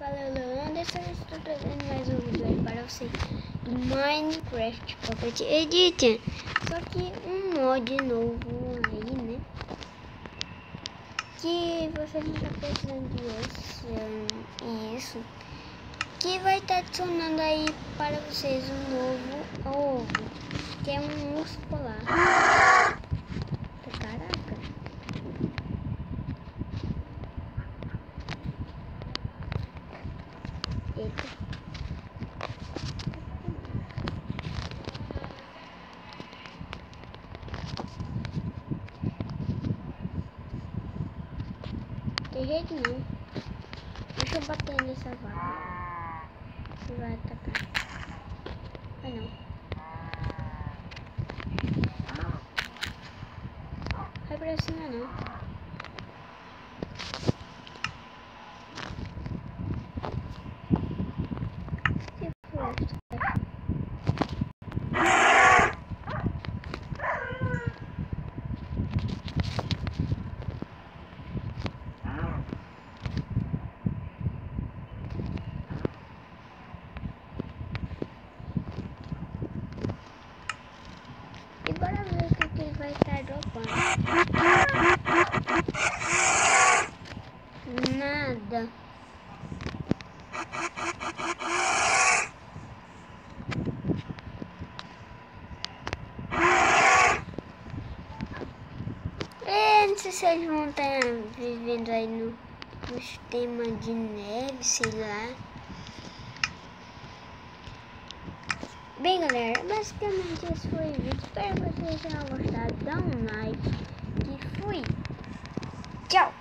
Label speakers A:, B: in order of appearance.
A: fala Anderson, eu estou trazendo mais um vídeo aí para você do Minecraft Pocket Edition. Só que um mod novo aí, né? Que você não está precisando de isso. Que vai estar adicionando aí para vocês um novo ovo, que é um urso polar. Caraca. Eita. Tem jeito não. Deixa eu bater nessa vaga. Que vai atacar. Ah não. Vai pra cima não. E bora ver o que ele vai estar dropando. Nada. Não sei se eles vão estar vivendo aí no sistema de neve, sei lá. Bem, galera, basicamente esse foi o vídeo. Espero que vocês tenham gostado. Dá um like e fui. Tchau!